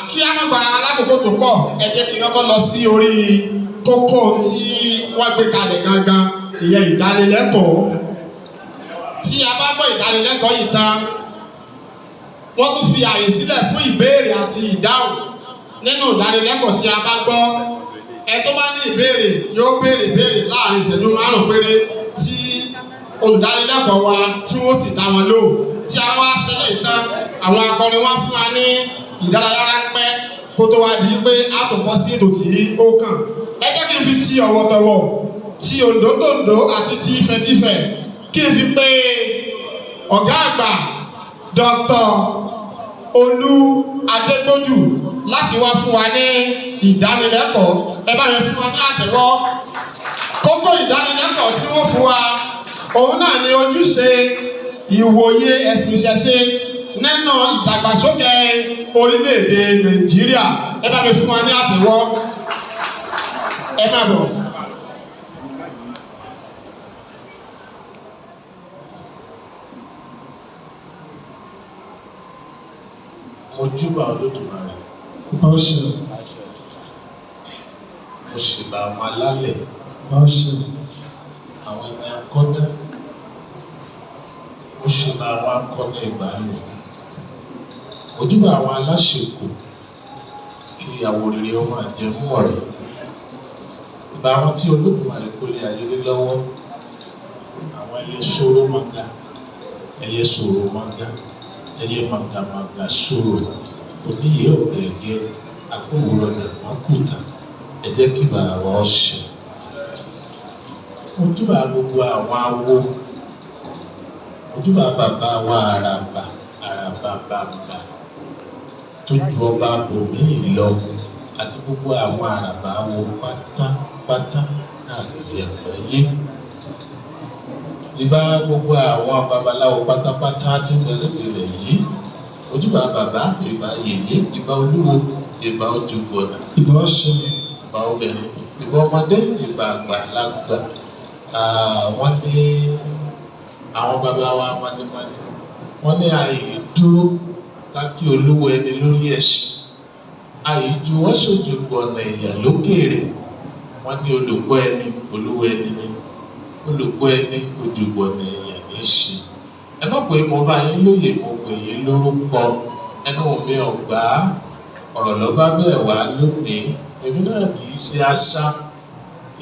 Kí á má gba alákòókò tó pọ̀, ẹ jẹ́ kí n kọ́kọ́ lọ sí orí kókó tí wọ́n gbé kalẹ̀ gangan, ìyẹn ìdánilẹ́kọ̀ọ́. Tí a bá gbọ́ ìdánilẹ́kọ̀ọ́ yìí tán, wọ́n tún fi àyè sílẹ̀ fún ìbéèrè àti ìdáhùn nínú ìdánilẹ́kọ̀ọ́ tí a bá gbọ́. Ẹ tó bá ní ìbéèrè yóò béèrè ìbéèrè láàrin ìṣẹ́jú 5 péré tí olùdánilẹ́kọ̀ọ́ wa tí wọ́n sì dá wọn lóhùn. Tí a wá ṣe lè tán, àwọn akọrin wá fún wa ní ìdárayá ráńpẹ́ kó tó wá di pé a tó bọ́ sí ètò tí ó kàn. Ẹ jẹ́ kí n fi ti ọ̀wọ̀tọ̀wọ̀, ti òǹdótòǹdó àti ti ìfẹ́tífẹ́ kí n fi pé ọ̀gá àgbà Dr. Olú Adégbójú láti wá fún wa ní ìdánilẹ́kọ̀ọ́. Ẹ bá mi fún wa ní àtẹ́wọ́. Kókó ìdánilẹ́kọ̀ọ́ tí wọ́n fún wa, òun náà ni ojúṣe ìwòye ẹ̀sìn ìṣẹ̀ṣe nínú ìdàgbàsókè orílẹ̀-èdè Nàìjíríà. Ẹ bá mi fún wa ní àtẹ́wọ́. Ẹ má bọ̀. Mojúbà Olódùmarè. Báṣẹ. Mo ṣèbà àwọn alálẹ̀. Báṣẹ. Àwọn ẹni akọ́dá. Mo ṣèbà àwọn akọ́dá ìgbàanì. Mojúbà àwọn aláṣekò kí àwòrán ọmọ àjẹmọ́ rẹ̀. Ìbà àwọn tí Olódùmarè kó lé ayé lé lọ́wọ́. Àwọn ẹyẹ ṣòro mọ́gà, ẹyẹ ṣòro mọ́gà, ẹyẹ màgàmàgà ṣòro, oníyẹ ọ̀gẹ̀gẹ̀, agbóhùrọ̀ dàmọ́kùtà, ẹ jẹ́ kí bàbá ọ̀ṣẹ̀. Mojúbà gbogbo àwọn awo, mojúbà bàbá wa àràbà, àràbà bàbà, tó ju ọba bòmíì lọ, àti gbogbo àwọn àràbà awo pátápátá káàkiri àgbáyé. Ìbà gbogbo àwọn babaláwo pátápátá tí ń bẹ lórílẹ̀ yìí, ojúbà bàbá, ìbà yèyé, ìbà olúwo, ìbà ojúbọ̀nà, ìbà ọ̀ṣẹ̀lẹ̀, ìbà obìnrin, ìbà ọmọdé, ìbà àgbàlagbà. Wọ́n ní àwọn bàbá wa mọ́nímọ́ní, wọ́n ní àyè dúró ká kí olúwo ẹni lórí ẹṣin, àyè ju wọ́n ṣojúbọ̀nà èèyàn lókèèrè. Wọ́n ní olùkọ́ ẹni olúwo ẹni ni, olùkọ́ ẹni ojúbọ̀nà èèyàn ní í ṣe. Ẹ má pé mo bá yín lóye, mo pè yín lórúkọ, ẹnu mi ọ̀gbá ọ̀rọ̀ ló bá bẹ́ẹ̀ wá lónìí. Èmi náà kì í ṣe aṣá,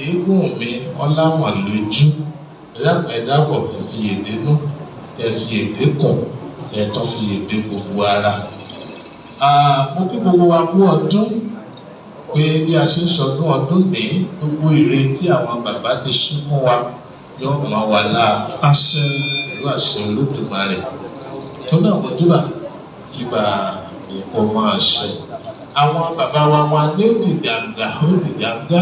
eégún mi ọláwọ̀n lójú. Ẹ̀dàpọ̀ ẹ fi èdè nú, ẹ fi èdè kùn, ẹ tún fi èdè gbogbo ara. Mo kí gbogbo wa kú ọdún, pé bí a ṣe ń ṣọdún ọdún ní gbogbo ire tí àwọn bàbá ti ṣú fún wa yóò mọ wà láà. Àṣẹ. Pẹ̀lú àṣẹ Olódùmarè. Tó náà mojúbà kí bá mi kó máa ṣe. Àwọn bàbá wa wọn ní òdìgàǹgà, òdìgàǹgà,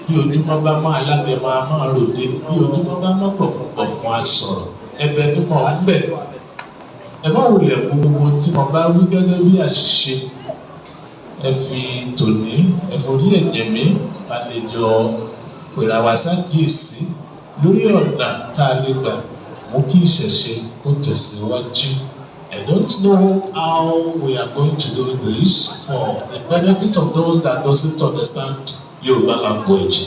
bí ojúmọ́ bá máa lágẹmọ a máa ròde, bí ojúmọ́ bá máa pọ̀fúnpọ̀fún a sọ̀rọ̀. Ẹ̀bẹ̀ ni mò ń bẹ̀. Ẹ má wulẹ̀ wo gbogbo tí mo bá wí gẹ́gẹ́ bí àṣìṣe. Ẹ fi tòní, ẹ forí ẹ̀jẹ̀ mi, a lè jọ pèrè àwa ṣàkíyèsí lórí ọ̀nà tá a lè gbà mú kí ìṣẹ̀ṣe kó tẹ̀síwájú. I don't know how we are going to do this for the benefit of those that doesn't understand Yoruba language.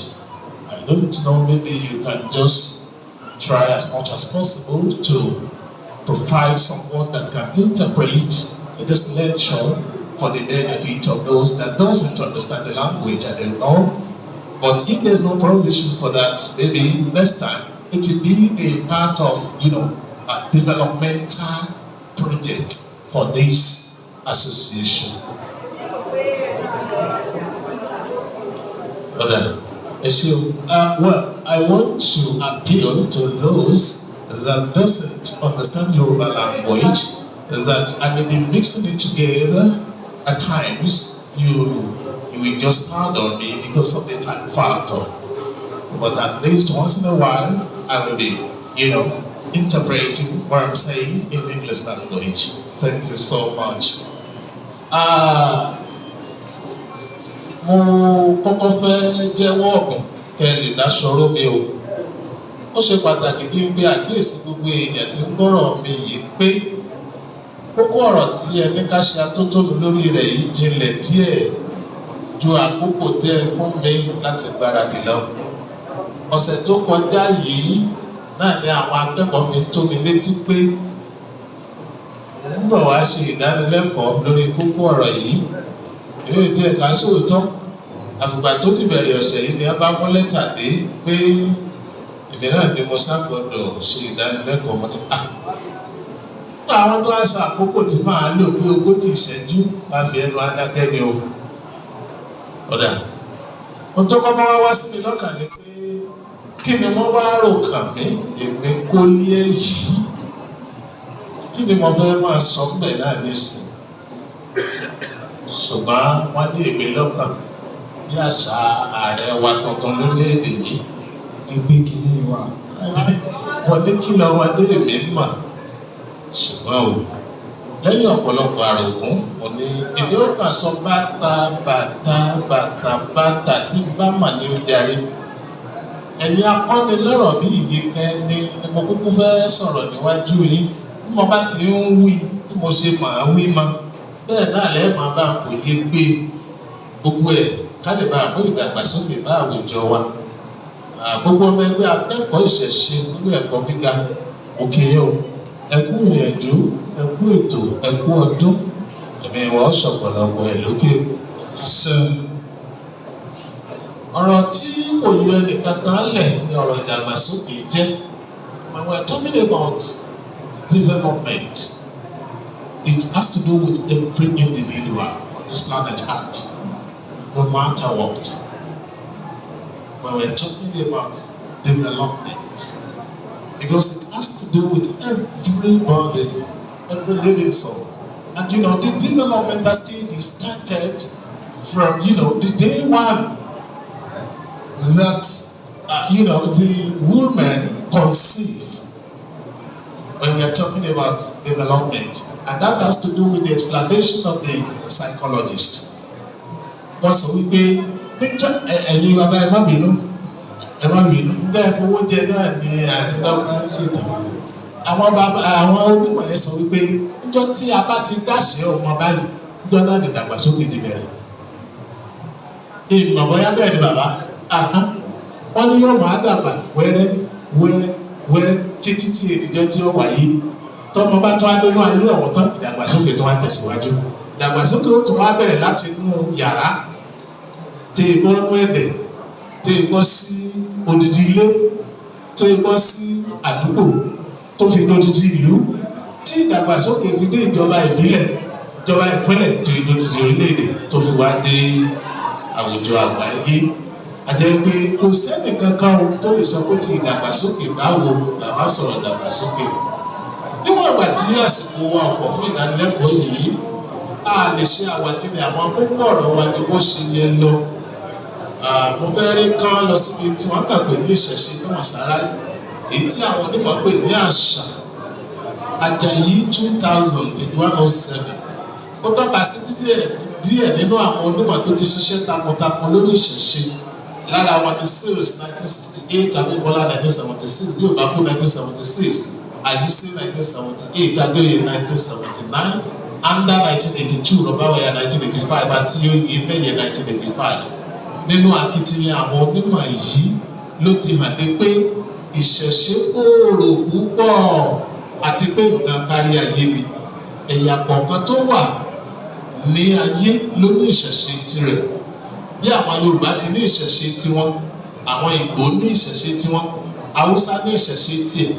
I don't know, maybe you can just try as much as possible to provide someone that can interpret this lecture for the benefit of those that doesn't understand the language. I don't know. But if there's no provision for that, maybe next time it will be a part of, a developmental project for this association. Well, I want to appeal to those that doesn't understand Yoruba language, that I may be mixing it together at times. You will just pardon me because of the time factor. But at least once in a while, I will be, interpreting what I'm saying in English language. Thank you so much. Mo kọ́kọ́ fẹ́ jẹ́wọ́ ọ̀gbìn kẹ́ lè dáṣọró mi o. Ó ṣe pàtàkì kí n gbé àkíyèsí gbogbo èèyàn tí ń gbọ́rọ̀ mi yìí pé kókó ọ̀rọ̀ tí ẹni ká ṣe atótónu lórí rẹ̀ yìí jinlẹ̀ díẹ̀ ju àkókò tí ẹ fún mi láti gbáradì lọ. Ọ̀sẹ̀ tó kọjá yìí náà ni àwọn akẹ́kọ̀ọ́ fi tó mi létí pé ń bọ̀ wá ṣe ìdánilẹ́kọ̀ọ́ lórí kókó ọ̀rọ̀ yìí. Ìwé tí ẹ̀ka sóòótọ́ àfìgbà tó dìbẹ̀rẹ̀ ọ̀sẹ̀ yìí ni a bá mú lẹ́tà dé pé èmi náà ni mo ṣàgbọ́dọ̀ ṣe ìdánilẹ́kọ̀ọ́ mọ́ nípa. Fún àwọn tó wá sọ àkókò tí màá lò pé 30 ìṣẹ́jú bá fi ẹnu adákẹ́ ni o. Ọ̀dà ohun tó kọ́kọ́ wá sí mi lọ́kàn ni pé kí ni wọ́n wá rò kàn mí èmi kó lé èyí. Kí ni mo fẹ́ máa sọ mbẹ̀ náà nísìn? Ṣùgbọ́n wọ́n ní èmi lọ́kàn bí àṣà ààrẹ wa tuntun lórílẹ̀‐èdè yìí. Ẹgbẹ́ kìíní wa. Wọ́n ní kí lọ́wọ́ dé èmi mọ̀. Ṣùgbọ́n o lẹ́yìn ọ̀pọ̀lọpọ̀ àrògún mo ní èmi ó kàn sọ bàtà tí n bá mà ní ó jarí. Ẹ̀yin akọ́nilọ́rọ̀ bí ìyè kan ni mo kúkú fẹ́ sọ̀rọ̀ níwájú yín. Bí mo bá ti ń wí tí mo ṣe màá wí mọ́ bẹ́ẹ̀ náà lẹ́ẹ̀ máa bá ń fòye gbé gbogbo ẹ̀ ká lè bá àmú ìdàgbàsókè bá àwùjọ wa. Gbogbo ọmọ ẹgbẹ́ akẹ́kọ̀ọ́ ìṣẹ̀ṣe nílé ẹ̀kọ́ gíga òkè yóò ẹ kú ìyànjú ẹ kú ètò ẹ kú ọdún ẹ̀mí ìwọ̀ ṣọ̀pọ̀lọpọ̀ ẹ̀ lókè. Ọ̀rọ̀ tí kò yọ ẹnìkankan lẹ̀ ní ọ̀rọ̀ ìdàgbàsókè jẹ́. When we are talking about development, it has to do with every individual on this planet Earth, no matter what. When we are talking about development, because it has to do with everybody, every living soul. And the developmental stage is started from the day one that the woman conceive. When we are talking about development, and that has to do with the explanation of the psychologist. Wọ́n sọ wípé níjọ́ ẹ̀yin bàbá ẹ má bínú nígbà ìfowójẹ náà ni àrídọ́gba ṣètò. Àwọn onímọ̀ yẹn sọ wípé níjọ́ tí a bá ti dáṣẹ́ ọmọ báyìí níjọ́ náà ni ìdàgbàsókè ti bẹ̀rẹ̀. Ìmọ̀ bóyá bẹ́ẹ̀ ni bàbá wọ́n ní yóò máa dàgbà wẹ́rẹ́ títí tí èdìjọ́ tí ó wáyé. Tọ́mọ bá tó adénú ayé ọ̀hún tán ìdàgbàsókè tó wá tẹ̀síwájú. Ìdàgbàsókè ó tó wá bẹ̀rẹ̀ láti inú yàrá tẹ ìbọnú ẹ̀dẹ̀ tẹ ìbọ sí odidi ilé tẹ ìbọ sí àdúgbò tó fi lódidi ìlú tí ìdàgbàsókè fi dé ìjọba ìbílẹ̀ ìjọba ìpínlẹ̀ tó ìdódidi orílẹ̀-èdè tó fi wá dé àwùjọ àgbáyé. Àjẹ́ pé kò sẹ́ni kankan tó lè sọ pé ti ìdàgbàsókè báwo làbá sọ̀rọ̀ ìdàgbàsókè. Níwọ̀n ìgbà tí àsìkò wa ọ̀pọ̀ fún ìdánilẹ́kọ̀ọ́ yìí a lè ṣe àwàjílẹ̀ àwọn kókó ọ̀rọ̀ wa ju bó ṣe yẹ lọ. Mo fẹ́ rí kán lọ síbi tí wọ́n kà pé ní ìṣẹ̀ṣe níwọ̀n sára èyí tí àwọn onímọ̀ pè ní àṣà. Àjàyí 2107 ó tọ́ka sí díẹ̀ nínú àwọn onímọ̀ tó ti ṣiṣẹ́ takuntakun lórí ìṣẹ̀ṣe. Lára wọn ni Sales 1968, Abímbọ́lá 1976, bí Òbákú 1976, Àyísí 1978, Adóyè 1979, Anda 1982, Rọ̀báwẹ̀yà 1985 àti Oyèmẹ́yẹ 1985. Nínú akitiyan àwọn onímọ̀ yìí ló ti hàn dé pé ìṣẹ̀ṣe gbòòrò púpọ̀ àti pé nǹkan kárí ayé ni. Ẹ̀yà kọ̀ọ̀kan tó wà ní ayé ló ní ìṣẹ̀ṣe tirẹ̀. Bí àwọn Yorùbá ti ní ìṣẹ̀ṣe tiwọn, àwọn Ìgbò ní ìṣẹ̀ṣe tiwọn, Haúsá ní ìṣẹ̀ṣe tiẹ̀,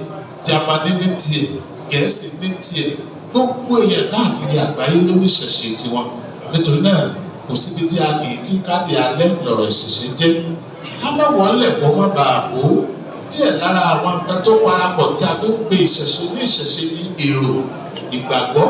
Jámánì ní tiẹ̀, Gẹ̀ẹ́sì ní tiẹ̀. Gbogbo èèyàn káàkiri àgbáyé ló ní ìṣẹ̀ṣe tiwọn. Nítorí náà kò síbi tí a kì í tí káàdì alẹ́ lọ̀rọ̀ ìṣẹ̀ṣe jẹ́. Ká má wọ́n lẹ̀ kó má bàa bò ó. Díẹ̀ lára àwọn nǹkan tó parapọ̀ tí a fi ń pe ìṣẹ̀ṣe ní ìṣẹ̀ṣe ní èrò, ìgbàgbọ́,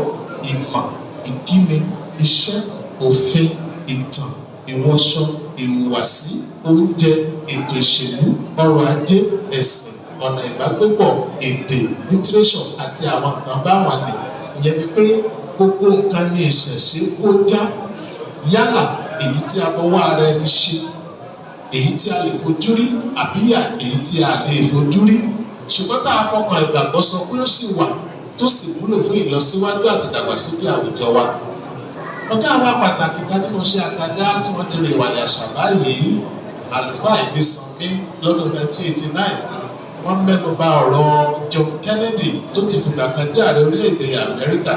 ìmọ̀, ìkíni, iṣẹ́, òfin, ìtàn, ìwọṣọ, ìhùwàsí, oúnjẹ, ètò ìṣèlú, ọrọ̀ ajé, ẹ̀sìn, ọ̀nà ìbágbépọ̀, èdè, lítírésọ̀ àti àwọn nǹkan báwọn ni. Ìyẹn ni pé gbogbo nǹkan ní ìṣẹ̀ṣe kó já yálà èyí tí a fọwọ́ ara ẹni ṣe, èyí tí a lè fojú rí àbí èyí tí a lè fojú rí. Ṣùgbọ́n tá a fọkàn ìgbàgbọ́ sọ pé ó sì wà tó sì wúlò fún ìlọsíwájú àti ìdàgbàsókè àwùjọ wa. Ọ̀gá wa pàtàkì kan nínú iṣẹ́ àkàndá tí wọ́n ti rìn ìwàlẹ̀ àṣà báyìí, àlùfáà Ìdísanmí lọ́dún 1989, wọ́n mẹ́nu bà ọ̀rọ̀ John Kennedy tó ti fìgbà kan jẹ́ ààrẹ orílẹ̀-èdè Amẹ́ríkà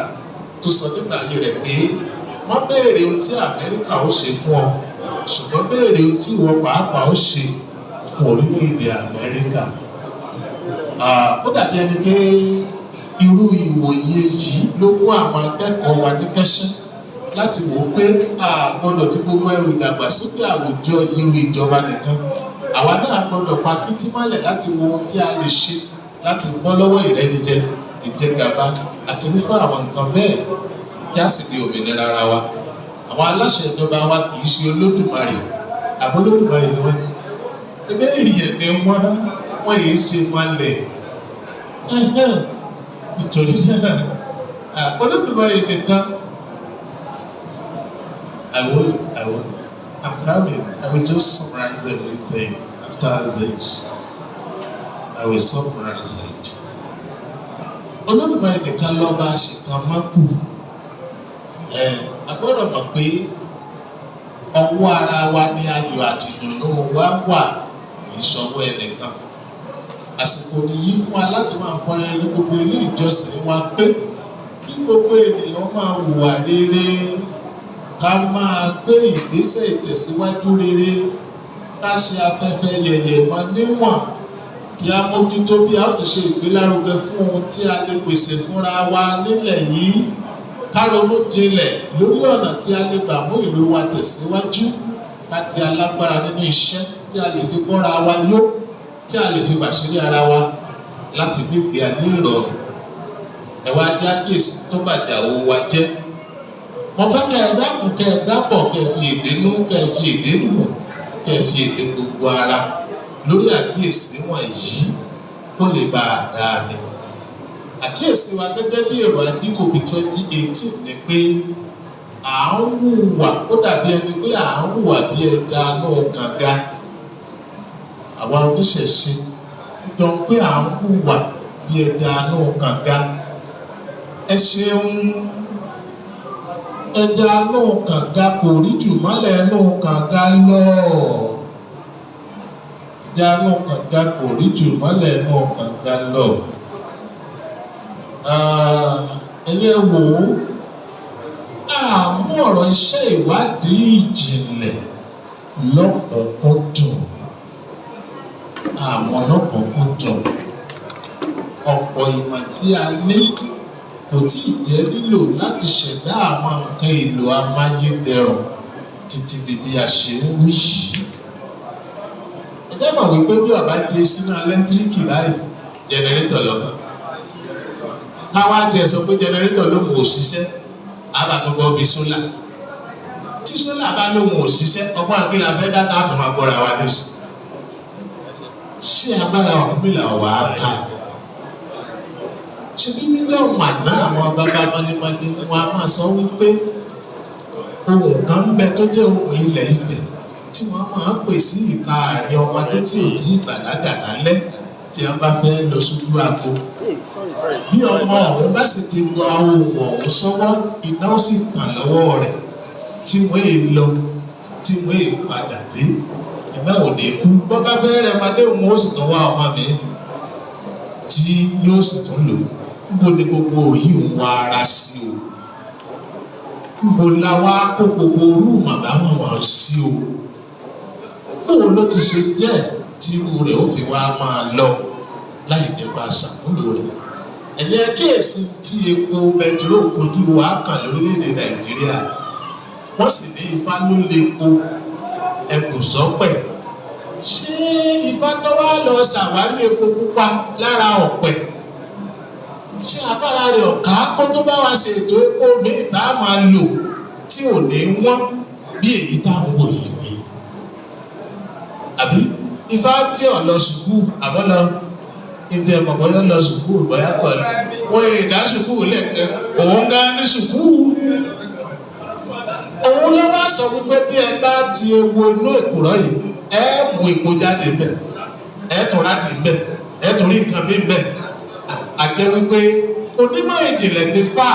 tó sọ nígbà ayé rẹ̀ pé wọ́n béèrè ohun tí Amẹ́ríkà ó ṣe fún ọ ṣùgbọ́n béèrè ohun tí ìwọ pàápàá ó ṣe fún orílẹ̀-èdè Amẹ́ríkà. Ó dàbí ẹni pé irú ìwòye yìí ló mú àwọn akẹ́kọ̀ọ́ wa ní kẹ́sẹ́ láti wò ó pé a gbọ́dọ̀ tí gbogbo ẹrù ìdàgbàsókè àwùjọ irú ìjọba nìkan. Àwa náà gbọ́dọ̀ pa kìtì mọ́lẹ̀ láti wo ohun tí a lè ṣe láti bọ́ lọ́wọ́ ìrẹ́nijẹ, ìjẹgàba àti irúfẹ́ àwọn nǹkan bẹ́ẹ̀ kí a sì di òmìnira ara wa. Àwọn aláṣẹ ìjọba wa kì í ṣe Olódùmarè, àbọ̀ Olódùmarè ni wọ́n. Ẹgbẹ́ ìyẹn ni wọ́n yìí ṣe mọ́lẹ̀. Nítorí náà, Olódùmarè nìkan. I'm coming. I will just summarize everything after this. I will summarize it. Olódùmarè nìkan lọ́ba àṣìkan mákù. A gbọ́dọ̀ mọ̀ pé ọwọ́ ara wa ni ayọ̀ àti ìdùnnú wa wà, kì í ṣọwọ́ ẹnìkan. Àsìkò nìyí fún wa láti máa fọrẹ ní gbogbo ilé ìjọsìn wa pé kí gbogbo ènìyàn máa hùwà rere, ká máa gbé ìgbésẹ̀ ìtẹ̀síwájú rere, ká ṣe afẹ́fẹ́ yẹ̀yẹ̀ mọ́ níwọ̀n, kí a mójútó bí a ó ti ṣe ìgbélárugẹ fún ohun tí a lè pèsè fúnra wa nílẹ̀ yìí, ká ronú jinlẹ̀ lórí ọ̀nà tí a lè gbà mú ìlú wa tẹ̀síwájú, ká di alágbára nínú iṣẹ́ tí a lè fi bọ́ra wa yó, tí a lè fi bàṣírí ara wa láti gbígbé ayé ìrọ̀rùn. Ẹ wá jẹ́ àkíyèsí tó bàjẹ́ owó wa jẹ́. Mo fẹ́ kẹ́ ẹ dákun, kẹ́ ẹ dápọ̀, kẹ́ ẹ fi èdè nú, kẹ́ ẹ fi èdè nù, kẹ́ ẹ fi èdè gbogbo ara lórí àkíyèsí wọ̀nyí kó lè bá a dáa ni. Àkíyèsí wa gẹ́gẹ́ bí èrò Ajíkòbí 2018 ni pé à ń hùwà, ó dàbí ẹni pé à ń hùwà bí ẹja náà kànga. Àwa oníṣẹ̀ṣe jọ pé à ń hùwà bí ẹja náà kànga. Ẹ ṣeun, ẹja náà kànga kò rí jù mọ́lẹ̀ náà kànga lọ. Ẹja náà kànga kò rí jù mọ́lẹ̀ náà kànga lọ. Ẹyẹ wò ó, àmú ọ̀rọ̀ iṣẹ́ ìwádìí ìjìnlẹ̀ lọ́kùnkúndùn. Àwọn lọ́kùnkúndùn. Ọ̀pọ̀ ìmọ̀ tí a ní kò tí ì jẹ́ lílò láti ṣẹ̀dá àwọn nǹkan èlò amáyédẹrùn títí di bí a ṣe ń wí yìí. Ẹ jẹ́ mọ̀ wípé bí ọ̀bá ti sínú ẹlẹ́ńtíríkì báyìí, jẹnẹrétọ̀ lọ́kàn. Káwá tiẹ̀ sọ pé jẹnẹrétọ̀ lóhùn ò ṣiṣẹ́, àbàgbọ́ bíi sólà. Tí sólà bá lóhùn ò ṣiṣẹ́, ọgbọ́n àgbélà fẹ́ dá tá a fi máa gbọ́ra wa lóṣù. Ṣé agbára Ọ̀rúnmìlà wà á kà ní? Ṣebí nígbà wàná àwọn bàbá mọ́nímọ́ní wọn a máa sọ wípé ohun kan ń bẹ tó jẹ́ ohun ilẹ̀ Ifẹ̀ tí wọ́n máa ń pè sí ìta àárín ọmọdé tí ò tí ì bàlágà lálẹ́ tí wọ́n bá fẹ́ lọ sójú agbo. Bí ọmọ ọ̀hún bá sì ti gba ohun ọ̀hún sọ́wọ́, iná ó sì tàn lọ́wọ́ rẹ̀ tí wọ́n è lọ, tí wọ́n è padà dé, iná ò ní kú. Bọ́ bá fẹ́ rẹ̀ ọmọdé òun ó sì tún wá ọmọ mi tí yóò sì tún lò. Níbo ni gbogbo yìí ń wá ara sí o? Níbo la wá kó gbogbo orú màbámọ̀ wọn sí o? Báwo ló ti ṣe jẹ́ tí irú rẹ̀ ó fi wá máa lọ láì nípa ṣàmúlò rẹ̀? Ẹ̀yẹ kíyèsí tí epo bẹtiró fojú wa kàn lórílẹ̀‐èdè Nàìjíríà. Wọ́n sì ní Ifá ló lépo ẹkù sọ́pẹ̀. Ṣé Ifá tó wá lọ ṣàwárí epo pupa lára ọ̀pẹ̀? Ṣé agbára rẹ̀ ọ̀ká kó tó bá wa ṣe ètò epo míì tá a máa lò tí ò ní wọ́n bí èyí tá à ń wò yìí ni? Àbí Ifá tí ò lọ sùkúù àbọ̀ lọ ìtẹ̀ mọ̀bọ́yọ́ lọ sùkúù bọ́yá pẹ̀lú wọ́n èdè sùkúù lẹ́ẹ̀kẹ́ òun gán ní sùkúù. Òun ló wá sọ wípé bí ẹ bá ti ewo inú èkùrọ́ yìí, ẹ mú epo jáde mbẹ, ẹ tún ráàdì mbẹ, ẹ tún rí nǹkan bí mbẹ. Àjẹ́ wípé onímọ̀ ìjìnlẹ̀ ní fà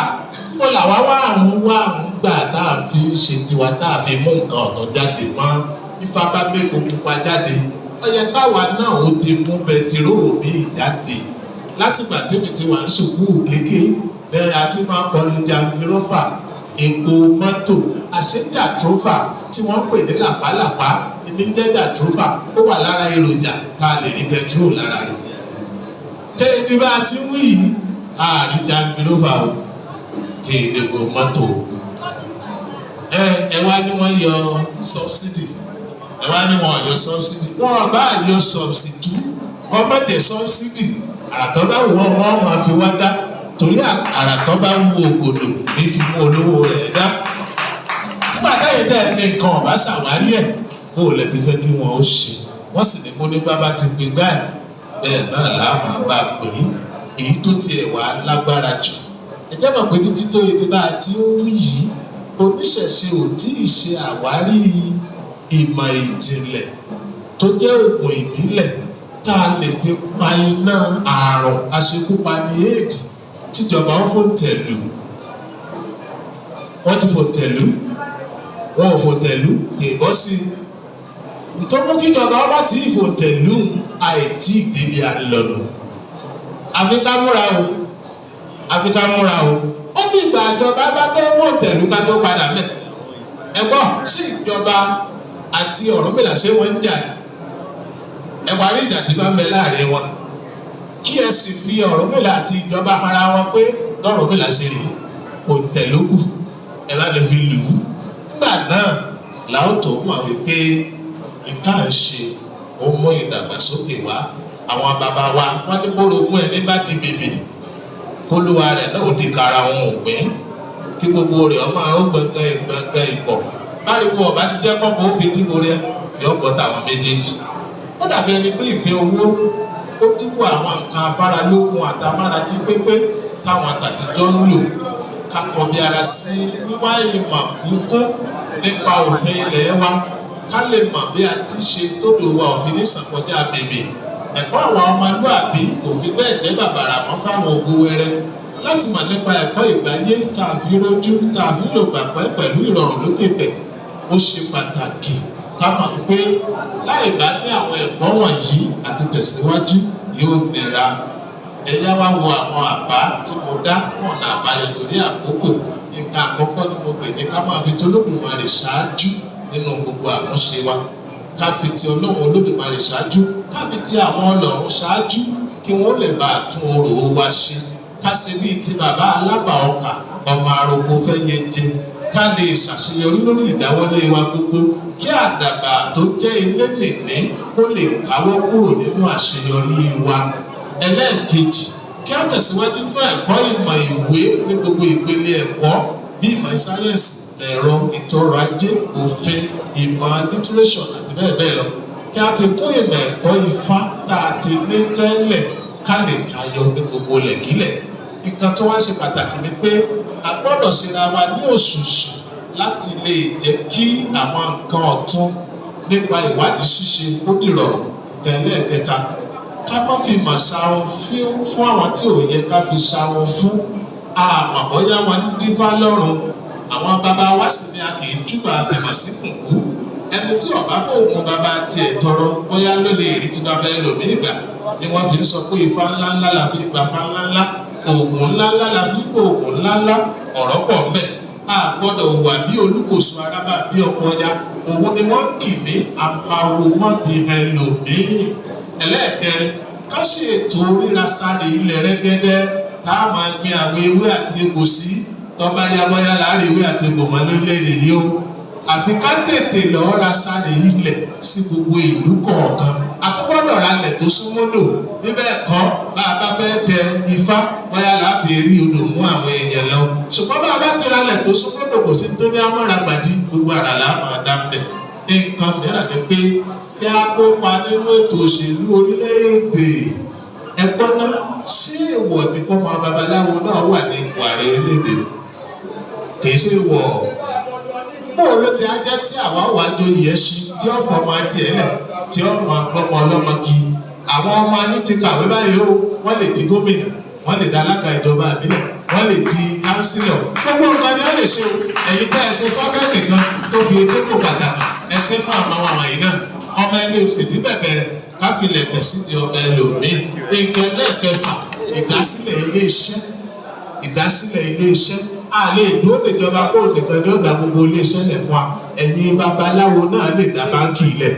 ó làwa wá ń gbà tá a fi ṣe tiwa tá a fi mú nǹkan ọ̀tọ̀ jáde mọ́ Ifá bá mẹ́kọ̀ọ́ pupa jáde ó yẹ káwa náà ó ti mú bẹtiró mi jáde látìgbà tèmi ti wà ń sùkúù kéke lẹ́yìn àti máa ń kọrin jangirófà epo mọ́tò àṣejà trófà tí wọ́n pè ní làpálàpá ìníjẹ́jà trófà ó wà lára èròjà tá a lè rí bẹtiró lára rẹ̀ tẹ́ẹ̀dí bá a ti wí ààrí jangirófà o tí epo mọ́tò ẹ wá ní wọ́n yọ sọ́bsidì ẹ wá ní wọ́n yọ sọ́bsidì wọ́n bá yọ sọ́bsidì kọ́ mẹ́tẹ̀ sọ́bsidì àràtọ́ bá wù wọ́n máa fi wá dá torí àràtọ́ bá wù ògbòdò ní fi mú olówó rẹ̀ dá nígbà táyé tẹ́ ẹ ní nǹkan ọ̀bá ṣàwárí ẹ̀ bó o lẹ ti fẹ́ kí wọ́n ó ṣe wọ́n sì ní kó ní bábá ti gbé gbá ẹ̀ bẹ́ẹ̀ náà làá máa bá a pè é èyí tó tiẹ̀ wá lágbára jù ẹ jẹ́ mọ̀ pé títí tó yẹ bá a ti ń wí yìí oníṣẹ̀ṣe ò tí ì ṣe àwárí ìmọ̀ ìjìnlẹ̀ tó jẹ́ òògùn ìbílẹ̀ tá a lè fi pa iná àrùn aṣekúpani AIDS tíjọba ń fòǹtẹ̀lù wọ́n ti fòǹtẹ̀lù wọn ò fòǹtẹ̀lù kì í bọ́ sí i nítorí kíjọba ọba tí ìfòǹtẹ̀lù àìtí ìdíbi àlọ́nà àfi ká múra o àfi ká múra o ó ní ìgbà ìjọba bá tó fòǹtẹ̀lù ká tó padà mẹ́ ẹ̀gbọ́n sí ìjọba àti Ọ̀rúnmìlà ṣé wọ́n ń jà ẹ wá rí ìjà tí bá ń bẹ láàrin wọn kí ẹ sì fi Ọ̀rúnmìlà àti ìjọba ara wọn pé lọ́rùnmìlà ṣe rèé òǹtẹ̀lókù ẹ bá lè fi lù ú nígbà náà làwọn tó mọ̀ wípé ìta ń ṣe ó mú ìdàgbàsókè wá àwọn bàbá wa wọ́n ní bórogún ẹni bá di bèbè kólúwa rẹ̀ náà ó di kara wọn ò pín kí gbogbo rẹ̀ ọmọ àrùn gbọ̀ngàn ìpọ̀ báriwo ọba ti jẹ́ kọ́kọ́ ó fi tí mo rẹ yọ gbọ́ tàwọn méjèèjì ó dàbí ẹni pé ìfẹ́ owó ó dínkù àwọn nǹkan afáralókun àtàmárají pépé táwọn àtàtijọ́ ń lò kákọ bí ara sí wíwá ìmọ̀ kíkún nípa òfin ilẹ̀ wa ká lè mọ̀ bí a ti ṣe tódò wa òfin ní ìsànkọjá bèbè ẹ̀kọ́ àwọn ọmọlúàbí òfin bẹ́ẹ̀ jẹ́ bàbàrà mọ́ fáwọn ògo wẹrẹ láti mọ̀ nípa ẹ̀kọ́ ìgbáyé tá a fi rójú tá a fi lò gbàgbẹ́ pẹ̀lú ìrọ̀rùn lókè bẹ̀ ó ṣe pàtàkì ká mọ̀ pé láì bá ní àwọn ẹ̀kọ́ wọ̀nyí àti tẹ̀síwájú yóò nira ẹ̀yà wá wo àwọn àbá tí mo dá fún ọ̀nà àbáyọ torí àkókò nǹkan àkọ́kọ́ ni mo pè ní ká máa fi ti Olódùmarè ṣáájú nínú gbogbo àmúṣe wa ká fi ti Ọlọ́run Olódùmarè ṣáájú ká fi ti àwọn ọlọ́run ṣáájú kí wọ́n lè bá tún orò wa ṣe ká ṣe bíi ti bàbá alábà ọkà ọmọ arógbó fẹ́ yẹ jẹ ká lè ṣàṣeyọrí lórí ìdáwọ́lé wa gbogbo kí àdàbà tó jẹ́ ilé nìní kó lè káwọ́ kúrò nínú àṣeyọrí wa. Ẹlẹ́ẹ̀kejì kí á tẹ̀síwájú nínú ẹ̀kọ́ ìmọ̀ ìwé ní gbogbo ìpele ẹ̀kọ́ bí ìmọ̀ sáyẹ́ǹsì ẹ̀rọ ètò ọrọ̀ ajé òfin ìmọ̀ lítírésọ̀n àti bẹ́ẹ̀ bẹ́ẹ̀ lọ kí á fi kún ìmọ̀ ẹ̀kọ́ Ifá tá a ti ní tẹ́lẹ̀ ká lè tayọ ní gbogbo lẹ̀kílẹ̀. Nǹkan tó wá ṣe pàtàkì ni pé a gbọ́dọ̀ ṣera wa ní òṣùṣù láti lè jẹ́ kí àwọn nǹkan ọ̀tun nípa ìwádìí ṣíṣe kó dìrọ̀rùn. Nǹkan ẹlẹ́ẹ̀kẹta ká má fi mọ̀ ṣàwọn fún àwọn tí ò yẹ ká fi ṣàwọn fún àmọ́ bóyá wọn ń dífá lọ́rùn àwọn bàbá wa sì ni a kì í túbọ̀ àfihàn sí kùnkú ẹni tí ọba fóògùn bàbá tiẹ̀ tọrọ bóyá ló lè rí tí bàbá ẹlòmíì gbà ni wọ́n fi ń sọ pé ifá ńláńlá la fi gbà fá ńláńlá oògùn ńláńlá la fi gbà oògùn ńláńlá ọ̀rọ̀ pọ̀ mbẹ́ a gbọ́dọ̀ wà bí olúkòso arábà bí ọkọ ya òun ni wọ́n kì ní amáwo má fi hàn lòmíì. Ẹlẹ́ẹ̀kẹrin ká ṣe ètò ríra sáré ilẹ̀ rẹ́gẹ́dẹ́ tá a máa gbin àwọn ewé àti egbò sí tọ́ba yabọ́yá láàrin ìwé àti gbòmọ́ lórílẹ̀-èdè yìí o àfi ká tètè lọ́ọ́ ra sáré ilẹ̀ sí gbogbo ìlú kọ̀ọ̀kan àkọ́kọ́dọ̀ ra lẹ̀ tó súnmọ́dò bíbẹ̀ kọ́ bá a bá fẹ́ tẹ Ifá bóyá láàfin rí odò mú àwọn èèyàn lọ ṣùgbọ́n bá a bá ti ra lẹ̀ tó súnmọ́dò kò sí tó ní amọ́ra gbàdí gbogbo ara là máa dá bẹ̀. Nǹkan mìíràn ni pé kí a kópa nínú ètò òṣèlú orílẹ̀-èdè ẹgbọ́n náà ṣé èèwọ̀ ni kọ́ máa babaláwo náà wà ní ipò ààrẹ orílẹ̀-èdè kìí ṣe wọ̀ bóò ló ti á jẹ́ tí àwa wà á jọ yẹ ṣi tí ó fọmọ àti ẹ̀lẹ̀ tí ó máa gbọ́mọ ọlọ́mọ kí àwọn ọmọ yín ti kàwé báyìí ó wọ́n lè di gómìnà wọ́n lè dá alága ìjọba àbílẹ̀, wọ́n lè di kánsílọ̀. Gbogbo nǹkan ni wọ́n lè ṣe o. Ẹ̀yin tẹ́ ẹ ṣe fọ́fẹ́ nìkan tó fi dépò pàtàkì, ẹ ṣe fún àwọn wọ̀nyí náà. Ọmọ ẹni òṣèdí bẹ̀bẹ̀ rẹ̀ káfílẹ̀ tẹ̀síde ọmọ ẹlòmíì. Nǹkan lẹ́ẹ̀kẹfà, ìdásílẹ̀ ilé-iṣẹ́. Ìdásílẹ̀ ilé-iṣẹ́. A lè dúró níjọba kó nìkan ní ọ̀dà gbogbo ilé-iṣẹ́ lẹ̀ fún wa. Ẹ̀yin babaláwo náà lè dá báńkì ilẹ̀.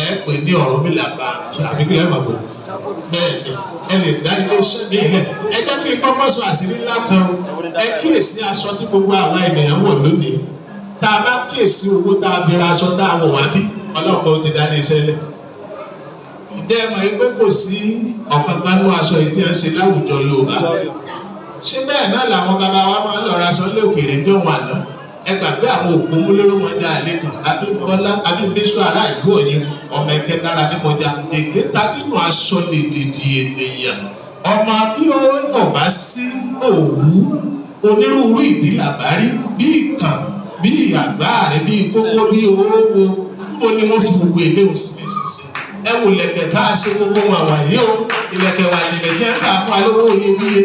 Ẹ pè ní Ọ̀rúnmìlà báńkì àbí kí lẹ́ẹ̀ mọ̀ pé bẹ́ẹ̀ ni ẹ lè dá ilé-iṣẹ́ mi lẹ̀. Ẹ jẹ́ kí n kọ́kọ́ sọ àṣírí ńlá kan o. Ẹ kíyèsí aṣọ tí gbogbo àwa ènìyàn wọ̀ lónìí. Tá a bá kíyèsí owó tá a fi ra aṣọ tá a wọ̀ wá bí, ọlọ́pàá ti dá ilé-iṣẹ́ lẹ̀. Ǹjẹ́ ẹ mọ̀ pé kò sí ọ̀kankan nínú aṣọ yìí tí wọ́n ṣe láwùjọ Yorùbá? Ṣé bẹ́ẹ̀ náà làwọn bàbá wa máa ń lọ ra aṣọ lé òkèèrè ní òun àná? Ẹ gbàgbé àwọn òpó múlẹ́rú mọ́jà àlékàn Abímbọ́lá Abímbéṣọ́ ará ìlú Ọ̀yọ́ ọmọ ẹgbẹ́ dára ní mọ́jà èké ta nínú aṣọ lè dìdì ènìyàn. Ọmọ bí ọba sí òwú onírúurú ìdí làbárí bí ìkàn bí àgbáàrẹ bí kókó bí owó níbo ni wọ́n fi gbogbo ilé òsì sí. Ẹ wò lẹ̀kẹ̀ tá a ṣe gbogbo wọn wàyí o, ìlẹ̀kẹ̀ wà jìnlẹ̀ tí ẹ ń kà fún alówó iyebíye.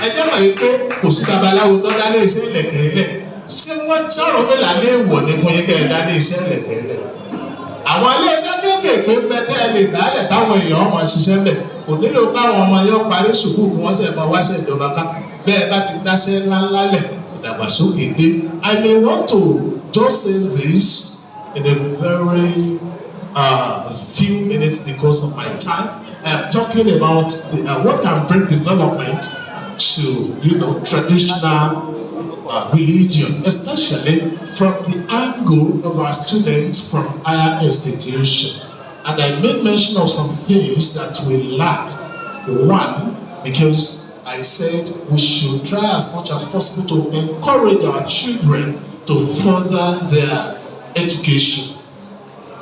Ẹ jẹ́ mọ̀ pé kò sí babaláwo tó dá lé iṣẹ́ ìlẹ̀kẹ̀ lẹ̀. Ṣé wọ́n sọ̀rọ̀ pé lálé ìwọ̀ ni fún yín kẹ́ ẹ dá lé iṣẹ́ ìlẹ̀kẹ̀ lẹ̀? Àwọn ilé-iṣẹ́ kéékèèké ń bẹ tẹ́ ẹ lè dálẹ̀ táwọn èèyàn máa ṣiṣẹ́ lẹ̀. Kò nílò káwọn ọmọ yẹn parí sùkúù kí wọ́n sẹ̀ máa wáṣẹ́ ìjọba ká. Bẹ́ẹ̀ bá ti dáṣẹ́ ńláńlá lẹ̀, ìdàgbàsókè dé. I may want to just say this in a very few minutes because of my time. I'm talking about what can bring development to, traditional religion, especially from the angle of our students from higher institutions. And I made mention of some things that we lack. One, because I said we should try as much as possible to encourage our children to further their education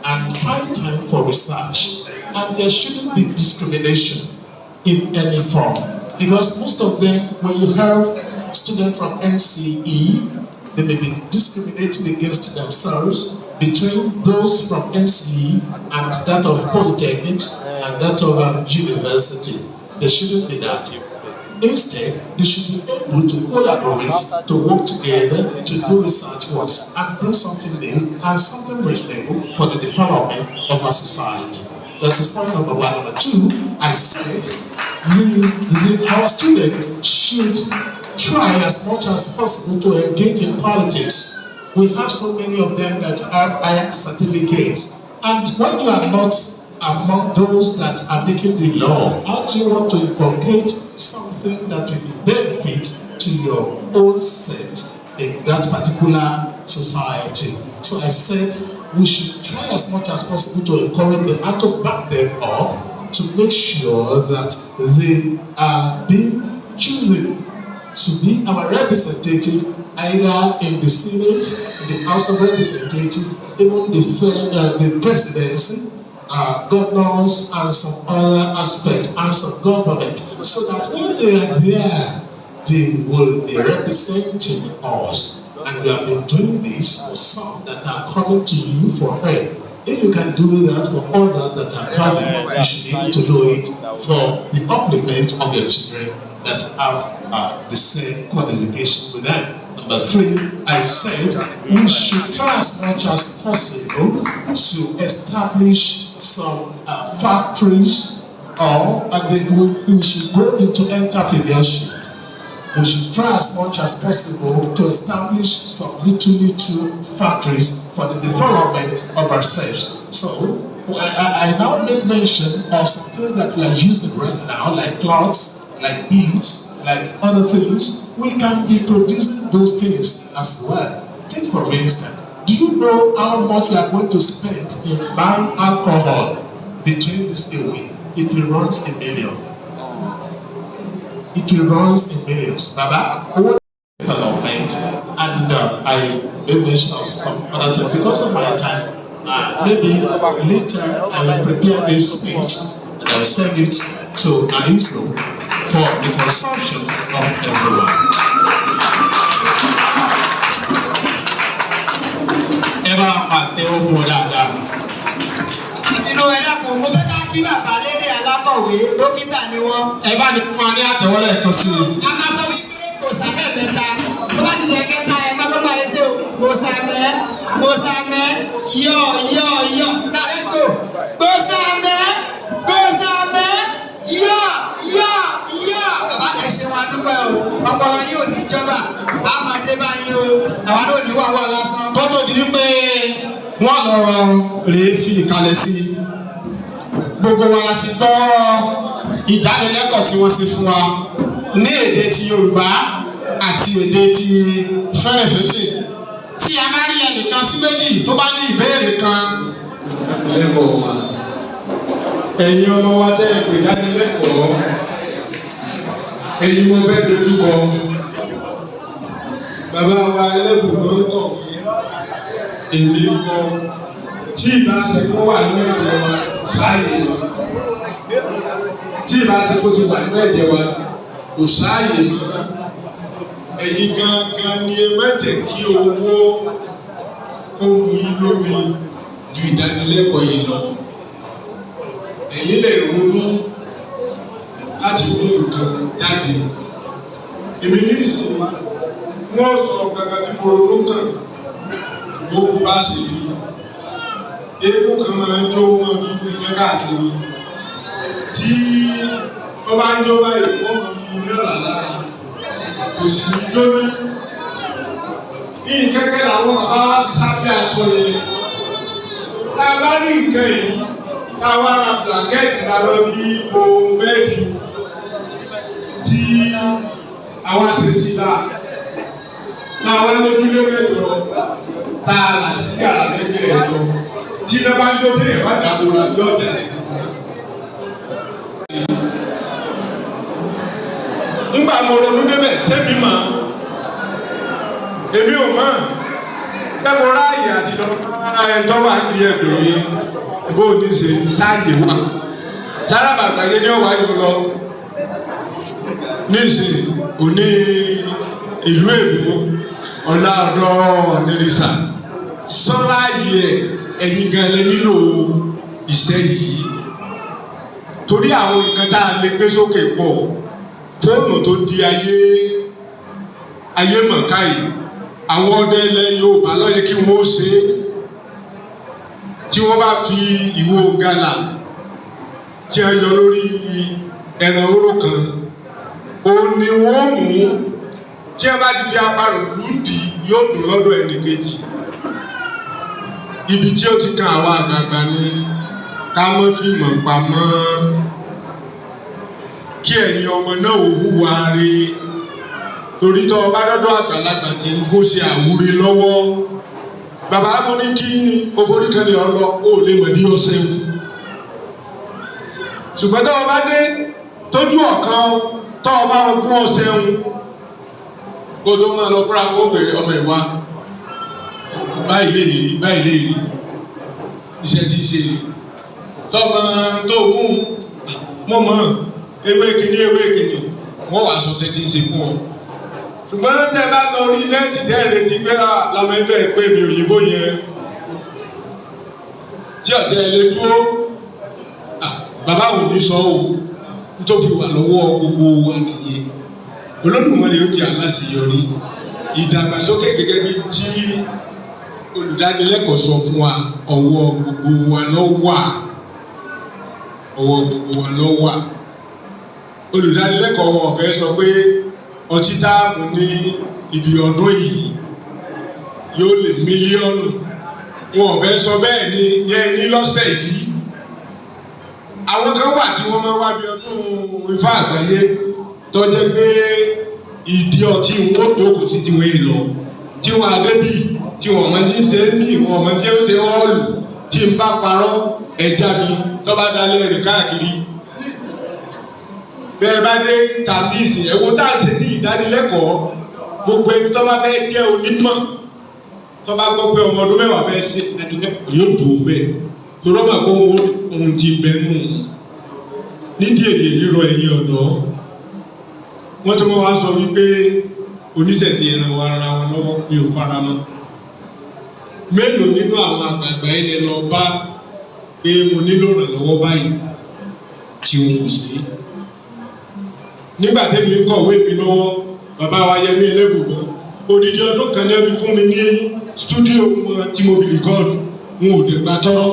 and find time for research. And there shouldn't be discrimination in any form. Because most of them, when you have students from NCE, they may be discriminating against themselves between those from NCE and that of Polytechnic and that of university. There shouldn't be that. Instead, they should be able to collaborate, to work together, to do research work, and bring something new and something reasonable for the development of our society. That is point number one. Number two, I said our students should try as much as possible to engage in politics. We have so many of them that have higher certificates. And when you are not among those that are making the law, how do you want to inculcate something that will be benefit to your own set in that particular society? So I said we should try as much as possible to encourage them and to back them up to make sure that they are being chosen to be our representative either in the Senate, in the House of Representatives, even the presidency, governors, and some other aspect, arms of government, so that when they are there, they will be representing us. And we have been doing this for some that are coming to you for help. If you can do that for others that are coming, you should be able to do it for the upliftment of your children that have the same qualification with them. Number three, I said we should try as much as possible to establish some factories, or we should go into entrepreneurship. We should try as much as possible to establish some little factories for the development of ourselves. So I now make mention of some things that we are using right now, like cloths, like beads, like other things. We can be producing those things as well. Take for instance, do you know how much we are going to spend in buying alcohol between this week? It will run $1 million. It will run in millions. Baba, what development? And I made mention of some other things because of my time. Maybe later I will prepare this speech and I will send it to AISO for the consumption of everyone. Eva pàtẹ́wọ́ fún ọ dáadáa. Inú ẹ̀dá kò mú bẹ́ẹ̀ ká kí bàbá lédè alákọ̀wé. kàwé dókítà ni wọ́n. ẹ bá ní fún wa ní àtẹ̀wọ́lẹ̀ kan sí i. a máa sọ wípé kò sálẹ̀ mẹ́ta tó bá ti lẹ̀ kẹta ẹ̀ máa tó máa yẹ sí o kò sàmẹ́ yọ̀ now let's go kò sàmẹ́ yọ̀ bàbá ẹ ṣe wọn dúpẹ́ o ọpọlọ yóò ní ìjọba a máa dé báyìí o àwa náà ní wàwá lásán. tó tó di wípé wọ́n lọ rèé fi ìkàlẹ̀ sí i gbogbo wa láti gbọ́ ìdánilẹ́kọ̀ọ́ tí wọ́n ṣe fún wa ní èdè ti Yorùbá àti èdè ti Fẹ́rẹ̀fẹ́tì tí a bá rí ẹnìkan sí méjì tó bá ní ìbéèrè kan. ìdánilẹ́kọ̀ọ́ wa ẹ̀yin ọmọ wa tẹ́ ẹ pè dánilẹ́kọ̀ọ́ ẹ̀yin mo fẹ́ dojúkọ bàbá wa ẹlẹ́bùrọ̀ ń kọ̀wé èmi ń kọ́ tí ìbá ṣe kó wà ní ẹ̀jẹ̀ wa sáàyè lọ tí ìbá ṣe kó ti wà ní ẹ̀jẹ̀ wa kò sáàyè mọ́ ẹ̀yin gangan ni ẹ má jẹ́ kí owó kó mu yín lómi ju ìdánilẹ́kọ̀ọ́ yìí lọ ẹ̀yin lè ronú láti mú nǹkan jáde èmi ní ìsìn wọ́n sọ kankan tí mo ronú kàn ṣùgbọ́n kò bá ṣe rí eégún kan máa ń jó wọn fi gbẹgbẹ káàkiri tí wọ́n bá ń jó báyìí wọ́n máa fi náírà lára kò sì ní jóná ní kẹ́kẹ́ làwọn bàbá wa fi sábẹ́ aṣọ yẹn tá a bá rí nǹkan yìí tá a wá ra blanket lálọ́ ní ipò bẹ́ẹ̀dì tí àwa ṣe sí la náà wá ní kíló mẹ́jọ tá a là sí yàrá mẹ́jọ tí iná bá ń jó tí èèyàn bá dàgbò rà bí ọ̀dà rẹ̀. nígbà mo ronú débẹ̀ sẹ́mi mọ̀ èmi ò mọ̀ ẹ mo ráàyè àti lọ́wọ́ ẹ̀tọ́ wà ní ẹ̀dọ̀ yìí bó o ní ṣe sáàyè wà sára bàbá yẹn ní ọ̀wá yóò lọ ní ìsìn òní ìlú èbó ọ̀la ọ̀dọ́ nírìsà sọ́ra yẹ ẹ̀yin gan lẹ nílò iṣẹ́ yìí torí àwọn nǹkan tá a lè gbé sókè pọ̀ fóònù tó di ayé mọ̀ká yìí àwọn ọdẹ ilẹ̀ Yorùbá lọ́yẹ kí wọ́n ṣe tí wọ́n bá fi ìwo gàlà tí a yọ lórí ẹran oró kan òun ni wọ́n mú tí a bá ti fi apárò lùdì yóò dùn lọ́dọ̀ ẹnì kejì ibi tí ó ti kan àwọn àgbààgbà ni ká mọ́ fíìmọ̀ pamọ́ kí ẹ̀yin ọmọ náà ò hùwà rí torí tó ọba dọ́dọ̀ àgbàlagbà tí ń gún ṣe àwúre lọ́wọ́ bàbá mo ní kí oforíkẹ́lẹ̀ ọlọ ó lè mọ̀ ní ọ̀sẹ̀ wù ṣùgbọ́n tó ọba dé tójú ọ̀kan tó ọba ogún ọ̀sẹ̀ wù kó tó máa lọ fúnra kó bèrè ọmọ ìwà báyìí lè rí iṣẹ́ tí ń ṣe tọ́mọ tó gún mọ́mọ́ ewé kìíní wọ́n wàá sọ ṣe tí ń ṣe fún ọ ṣùgbọ́n tẹ́ bá lọ rí lẹ́ẹ̀tì dẹ́rẹ́ ti gbé lọ́mọ ẹgbẹ́ pé mi òyìnbó yẹn tí ọ̀tẹ́ ilé dúró bàbá ò ní sọ ọ́ tó fi wà lọ́wọ́ gbogbo wa nìyẹn Olódùmarè ó di aláṣeyọrí ìdàgbàsókè gẹ́gẹ́ bí tí olùdánilẹ́kọ̀ọ́ sọ fún wa ọwọ́ gbogbo wa ló wà olùdánilẹ́kọ̀ọ́ ọ̀fẹ́ sọ pé ọtí táàmù ní ibi ọdún yìí yóò lé mílíọ̀nù wọn ọ̀fẹ́ sọ bẹ́ẹ̀ ni ní lọ́sẹ̀ yìí àwọn kan wà tí wọ́n máa wá bí ọdún Ifá àgbáyé tó jẹ́ pé ìdí ọtí wọn tó kò sí tí wọ́n lọ tí wọ́n adébí tí wọ́n máa ti ń ṣe é ní ìwọ̀n máa ti ń ṣe ọ́ọ̀lù tí ń bá parọ́ ẹja mi tó bá dalẹ̀ rìn káàkiri bẹ́ẹ̀ bá dé tàbí ìsìn ẹ̀wọ́ tá a ṣe ní ìdánilẹ́kọ̀ọ́ gbogbo ẹni tó bá fẹ́ jẹ́ onímọ̀ tó bá gbọ́ pé ọmọ ọdún mẹ́wàá fẹ́ ṣe ìdánilẹ́kọ̀ọ́ yóò dùn bẹ́ẹ̀ tó rọ́mà kó ohun ti bẹnu nídìí èdè rírọ ẹ̀yìn ọ̀dọ́ wọ́n tún wá sọ wípé oníṣẹ̀ṣe ẹran wa ara wọn lọ́wọ́ mi ò fara mọ́ mélòó nínú àwọn àgbààgbà ẹni lọ bá pé mo nílò ìrànlọ́wọ́ báyìí tí wọn ò sí. Nígbà tẹ́mi ń kọ̀wé mi lọ́wọ́ bàbá wa Yẹmí Elébùbọ́ odidi ọdún kan ní ẹbí fún mi ní stúdíò wọn tí mo fi rìkọ́ọ̀dù wọn ò dé gba tọ́rọ́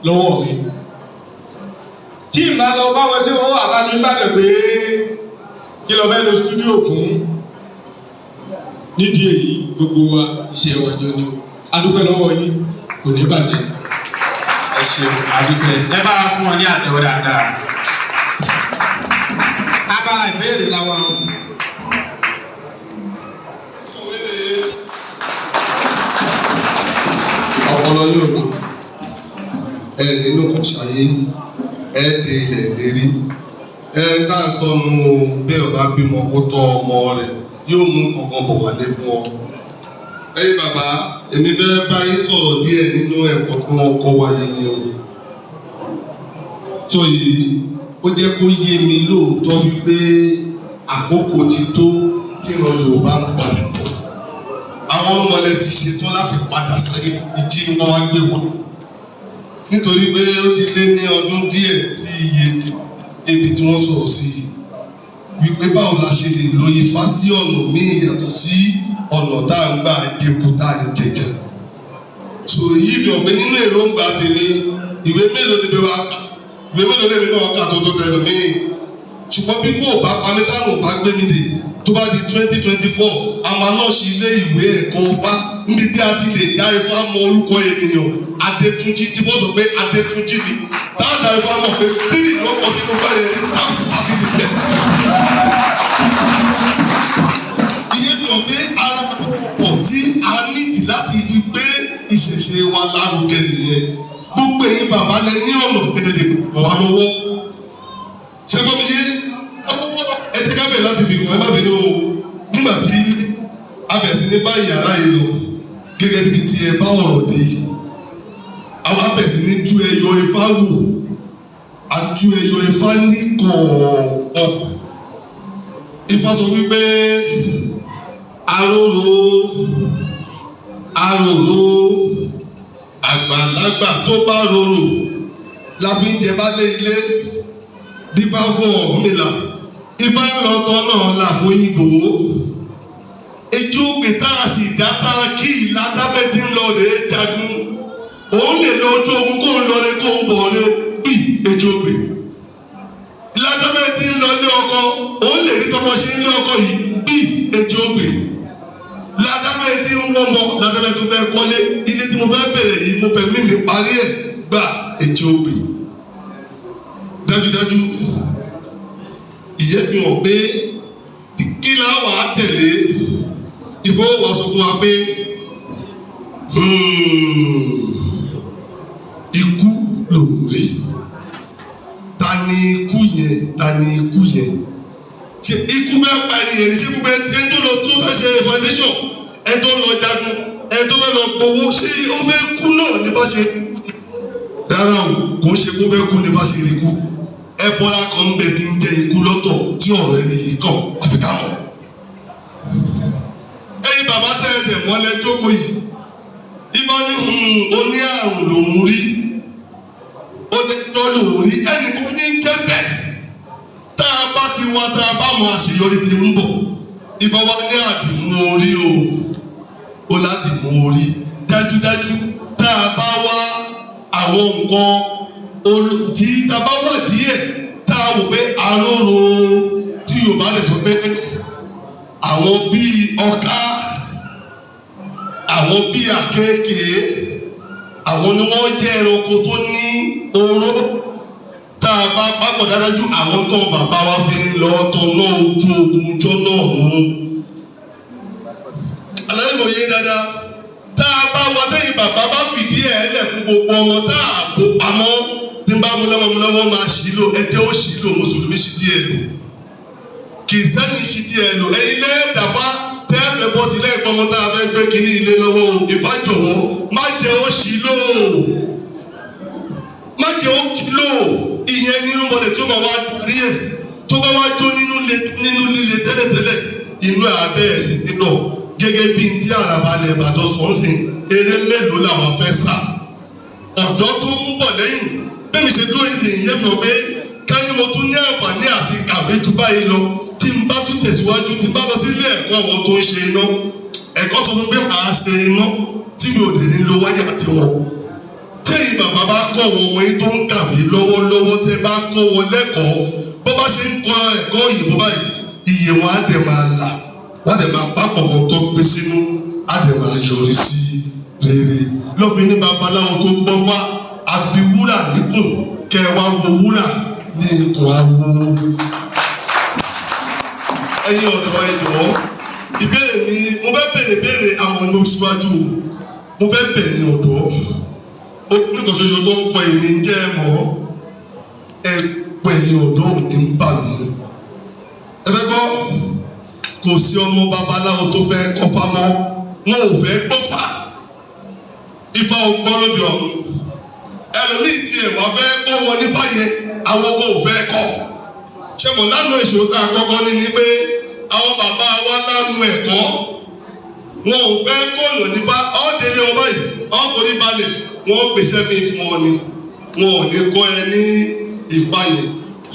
lọ́wọ́ mi. Tí n bá lọ bá wọn sí wọn wà bá mi bá dẹ̀ pé kí lọ fẹ́ lọ stúdíò fún nídìí èyí gbogbo wa iṣẹ́ wọn jọ ni o adúpẹ́ lọ́wọ́ yín kò ní bàjẹ́. Ẹ ṣeun adúpẹ́ ẹ bá fún wọn ní àtẹ́wọ́ dáadáa. Abala ìbéèrè làwọn. Ọpọlọ yóò ní ẹ nínú kò ṣàyé ẹ dé ilẹ̀ lérí ẹ ká sọnù bẹ́ẹ̀ ọba bímọ kó tọ́ ọmọ rẹ̀ yóò mú kankan bọ̀ wálé fún ọ. Ẹ̀yin bàbá èmi fẹ́ bá yín sọ̀rọ̀ díẹ̀ nínú ẹ̀kọ́ tí wọ́n kọ́ wáyé ni o. Sọ yìí ó jẹ́ kó yé mi lóòótọ́ wípé àkókò ti tó tí ìran Yorùbá ń padà bọ̀. Àwọn ọlọ́mọlẹ̀ ti ṣetán láti padà sáré ìjí wọn wá gbé wọn. Nítorí pé ó ti lé ní ọdún díẹ̀ tí iye ibi tí wọ́n sọ̀rọ̀ sí i. Wípé báwo la ṣe lè lo Ifá sí ọ̀nà míì yàtọ̀ sí ọ̀nà tá à ń gbà jẹ̀kú tá à ń jẹjà. So èyí fi hàn pé nínú èròǹgbà tèmi ìwé mélòó ni bí wàá kà ìwé mélòó lèmi náà kà tó tẹnu mí. Ṣùgbọ́n bí kò bá pamí táwọn ò bá gbé mi dè tó bá di 2024 a máa náà ṣe ilé ìwé ẹ̀kọ́ Ifá níbi tí a ti lè dá Ifá mọ orúkọ ènìyàn Adétúnjí tí wọ́n sọ pé Adétúnjí ni dáadáa Ifá mọ̀ pé tírì ló pọ̀ sínú báyẹn láti pàtí ti bẹ̀. Ìyẹn fi hàn pé ara pọ̀ tí a nídìí láti fi gbé ìṣẹ̀ṣe wa lárugẹ nìyẹn. Gbogbo èyí bàbá lẹ ní ọ̀nà tètè bọ̀ wá lọ́wọ́. Ṣé gbọ́ mi yé? Ẹ ti kábẹ̀ láti bì wọ́n ẹ má bínú o. Nígbà tí a bẹ̀rẹ̀ sí ní bá yàrá yìí lọ gẹ́gẹ́ bí ti ẹ bá ọ̀rọ̀ dé yìí. Àwọn a bẹ̀rẹ̀ sí ní tú ẹyọ Ifá wò. A tú ẹyọ Ifá ní kọ̀ọ̀kan. Ifá sọ wípé aróró àgbàlagbà tó bá rorò la fi ń jẹ baálé ilé dípá fún Ọ̀rúnmìlà Ifá ìrọ̀tọ̀ náà là fóyìnbó ejò gbètà sì dáta kí ìlàdábẹ́ ti ń lọ rè é jagun òun lè lọ ojú ogun kó ń lọ rè kó ń bọ̀ rè bí ejò gbè ìlàdábẹ́ ti ń lọ lé ọkọ òun lè rí tọmọ ṣe ń lé ọkọ yìí bí ejò gbè ládàbẹ́ tí ń wọ́n mọ́ ládàbẹ́ tó fẹ́ kọ́lé ilé tí mo fẹ́ bẹ̀rẹ̀ yìí mo fẹ́ mímì parí ẹ̀ gba ètí ògbè. Dájúdájú ìyẹn fi hàn pé kí la wà á tẹ̀lé ìfowópamọ́ sọ fún wa pé ikú lòún rí ta ni ikú yẹn ṣe ikú fẹ́ pa ènìyàn ní ṣé gbogbo ẹni tó lọ tó fẹ́ ṣe foundation ẹni tó lọ jagun ẹni tó fẹ́ lọ gbowó ṣé ó fẹ́ kú náà ní bá ṣe rárá o kò ń ṣe kó fẹ́ kú ní bá ṣe rí kú ẹbọra kan ń bẹ tí ń jẹ ikú lọ́tọ̀ tí ọ̀rọ̀ ẹni yìí kàn àfi ká mọ̀. ẹ̀yin bàbá tẹ̀lé mọ́lẹ̀ jókòó yìí ibà ní oní àrùn lòún rí ó ní tọ́ lòún rí ẹnì kan ní jẹ́ bẹ́ẹ̀ tá a bá ti wá tá a bá mọ àṣeyọrí ti ń bọ̀ ìfọwọ́ ní àdìmú orí o láti mú orí dájúdájú tá a bá wá àwọn nǹkan tí tá a bá wà díẹ̀ tá a wò pé aróró tí Yorùbá lè sọ pé àwọn bíi ọká àwọn bíi àkéékèé àwọn ni wọ́n jẹ́ ẹranko tó ní oró tá a bá pápọ̀ dájú àwọn tó bàbá wa fi ń lọ tọ̀nà ojú ogun jọ náà mú. Àlàyé mo yé dáadáa tá a bá wà lẹ́yìn bàbá bá fìdí ẹ̀ lẹ̀ fún gbogbo ọmọ tá a bò pamọ́ tí n bá mú lọ́wọ́ máa ṣì lò ẹjẹ́ ó ṣì lò mùsùlùmí ṣì tiẹ̀ lò kìrìsìtẹ́nì ṣì tiẹ̀ lò ẹ̀yin lẹ́yìn dàbá tẹ́ẹ̀fẹ̀ bọ́ ti lẹ́yìn pọ́nmọ́ tá a fẹ́ gbé kínní ilé lọ́wọ́ Ifá jọ̀wọ́ má jẹ́ ó ṣì lò má jẹ́ ó ṣì lò ìyẹn nínú mọ̀lẹ̀ tí ó bá wá rí ẹ̀ tó bá wá jó nínú líle tẹ́lẹ̀tẹ́lẹ̀ inú abẹ́ ẹ̀sìn nínú gẹ́gẹ́ bí tí àràbalẹ̀ Ìbàdàn sọ ń sìn eré mélòó làwọn fẹ́ sà ọ̀dọ́ tó ń bọ̀ lẹ́yìn bẹ́ẹ̀ni ṣe dúró ìsìn ìyẹn fún ọ pé ká ká ní mo tún ní àǹfààní àti kàwé ju báyìí lọ tí n bá tún tẹ̀síwájú tí n bá lọ sí ilé ẹ̀kọ́ àwọn tó ń ṣe iná ẹ̀kọ́ sọ fún pé màá ṣe iná tí mi ò lè ní lo wáyà àti wọn. tẹ́yìn bàbá bá kọ́ àwọn ọmọ yín tó ń kàwé lọ́wọ́lọ́wọ́ tẹ́ bá kọ́ wọn lẹ́kọ̀ọ́ bó bá ṣe ń kọ́ ẹ̀kọ́ òyìnbó báyìí iye wọn á dẹ̀ máa là wọ́n á dẹ̀ máa pápọ̀ wọn tó gbé sínú á dẹ̀ máa yọrí sí rere. lọ́fin ní babaláwo tó gbọ́ fá àbí wúrà níkùn kẹ́ ẹ wá wo wúrà ní ikùn awo. ẹ̀yin ọ̀dọ́ ẹ jọ̀ọ́ ìbéèrè mi mo fẹ́ béèrè àwọn ọmọ síwájú mo fẹ́ bẹ̀rẹ̀ ọ̀dọ́ nǹkan ṣoṣo tó ń kọ èmi ń jẹ́ mọ́ ẹ̀yin ọ̀dọ́ òní ń bà mí. ẹ fẹ́ gbọ́ kò sí ọmọ babaláwo tó fẹ́ kọ́fá mọ́ wọn ò fẹ́ gbọ́fà ifá ò gbọ́ lóde ọ̀run ẹlòmíì tí ẹ̀ wá fẹ́ kọ́ wọn nífà yẹn àwọn kò fẹ́ kọ́ ṣé mo lánàá ìṣòro tá a kọ́kọ́ ní ni pé àwọn bàbá wa lánàá ẹ̀kọ́ wọn ò fẹ́ kóòlù nípa ọ́dẹ̀lẹ̀ wọn báyìí ọ́forí balẹ̀ wọn ò pèsè mi fún ọ ni wọn ò ní kọ́ ẹ ní ìfà yẹn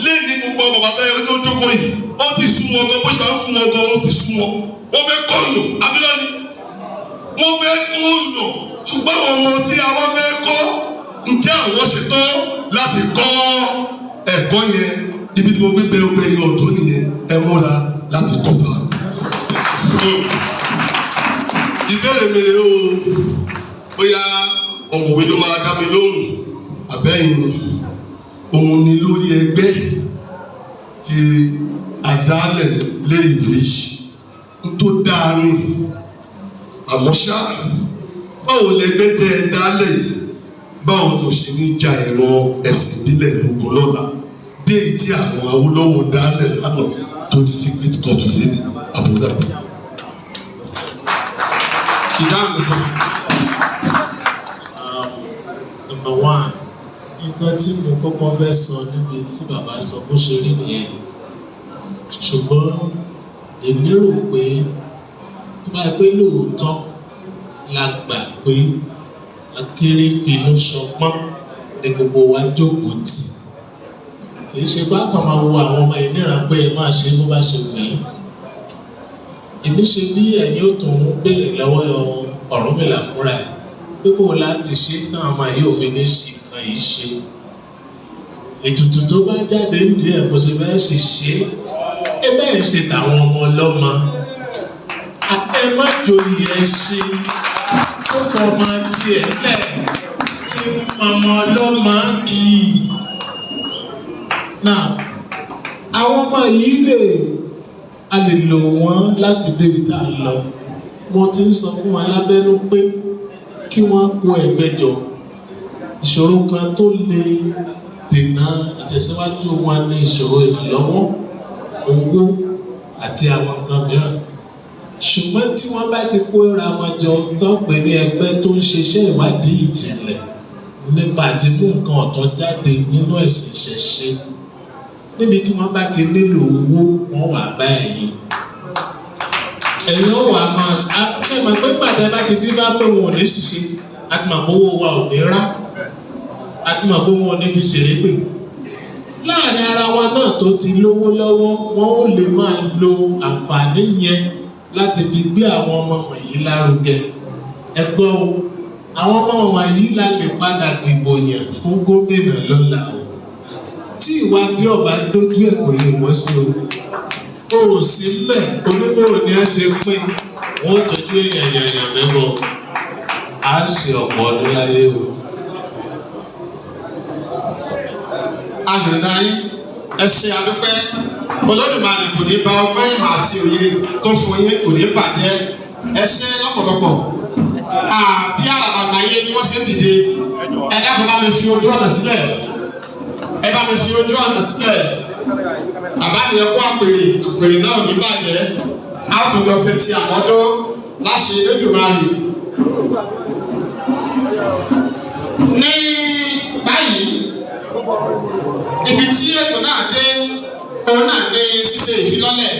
lẹ́ni gbogbo bàbá táyà tó jókòó yìí ó ti sún wọn gan bó ṣe máa ń fún wọn gan ó ti sún wọn wọn fẹ́ kóòlù abilọ́ni wọn fẹ́ kóòlù ṣùgbọ́n àwọn ọmọ tí àwọn fẹ́ kọ́ ǹjẹ́ àwọn ṣetán láti kọ́ ẹ̀kọ́ yẹn ibi tí mo gbé bẹ ọgbẹ́ yẹn ọ̀dọ́ nìyẹn ẹ múra láti kọ́ fa. ìbéèrè mi rè o bóyá ọ̀mọ̀wé ló máa dá mi lóhùn àbẹ́yìn òun ni lórí ẹgbẹ́ tí àdálẹ̀ lé ìwé yìí tó dáa ní àmọ́ ṣá báwo lẹgbẹ́ tẹ ẹ dálẹ̀ yìí báwo ló ṣe ní ja ẹ̀rọ ẹ̀sìn ìbílẹ̀ lógun lọ́la bí èyí tí àwọn Awólọ́wọ̀ dálẹ̀ lánàá tó di secret court lé ní Abuja. ìdáhùn kan number one nǹkan tí mo kọ́kọ́ fẹ́ sọ níbi tí bàbá sọ bó ṣe rí nìyẹn ṣùgbọ́n èmi rò pé tó bá pé lóòótọ́ la gbà pé akéré finú ṣọpọ́n ní gbogbo wa jókòó tì kìí ṣe bá kàn máa wo àwọn ọmọ ìníran pé ẹ máa ṣe bó bá ṣe wù yín èmi ṣe bí ẹ̀yin ó tún béèrè lọ́wọ́ Ọ̀rúnmìlà fúnra ẹ̀ pé kò láti ṣe náà máa yóò fi ní ṣì kan yìí ṣe ètùtù tó bá jáde ń di ẹ̀ bó ṣe fẹ́ sì ṣe é bẹ́ẹ̀ ṣe tàwọn ọmọ ọlọ́mọ ẹ má joyè ẹ ṣe tó fọmọ tiẹ̀ lẹ̀ tí ọmọ ọlọ́mọ kì í. Náà àwọn ọmọ yìí a lè lò wọ́n láti débi tá a lọ mo ti ń sọ fún wọn lábẹ́nú pé kí wọ́n kó ẹgbẹ́ jọ ìṣòro kan tó lè dènà ìtẹ̀síwájú wọn ní ìṣòro ìrànlọ́wọ́ owó àti àwọn nǹkan mìíràn ṣùgbọ́n tí wọ́n bá ti kó ra wọn jọ tó ń pè ní ẹgbẹ́ tó ń ṣiṣẹ́ ìwádìí ìjìnlẹ̀ nípa àti mú nǹkan ọ̀tún jáde nínú ẹ̀sìn ìṣẹ̀ṣe níbi tí wọ́n bá ti nílò owó wọ́n wà bá ẹ̀yìn wà máa ṣe máa pé pàtẹ́ bá ti dín bá pé wọn ò ní ṣiṣẹ́ àti màá bówó wa ò ní rá àti màá bówó wọn ò ní fi ṣeré pè láàrin ara wa náà tó ti lówó lọ́wọ́ wọn ò lè máa lo àǹfààní yẹn láti fi gbé àwọn ọmọ wọ̀nyí lárugẹ ẹgbẹ́ o àwọn ọmọ wọ̀nyí la lè padà dìbò yàn fún gómìnà lọ́la o tí ìwádìí ọba dójú ẹ̀ kò lè wọ́n sí o ò sí lẹ̀ oníbòrò ni a ṣe pín wọ́n tọ́jú èèyàn yàyàn mẹ́wọ́ a ṣe ọ̀pọ̀ ọdún láyé o. àyọ̀dá yín ẹ ṣe àdúpẹ́ Olódùmarè kò ní bá ọgbọ́n ìmọ̀ àti òye tó fún yín kò ní bàjẹ́ ẹ ṣe lọ́pọ̀lọpọ̀ bí àràbàgbà yé ni wọ́n ṣe ń dìde ẹ dákun bá mi fi ojú ọ̀nà sílẹ̀ ẹ bá mi fi ojú ọ̀nà sílẹ̀ bàbá mi ẹ kó àpèrè náà ní bàjẹ́ á tún lọ sí ti àmọ́dún láṣẹ Olódùmarè. ní báyìí ibi tí ètò náà dé òun náà ní ṣíṣe ìfilọ́lẹ̀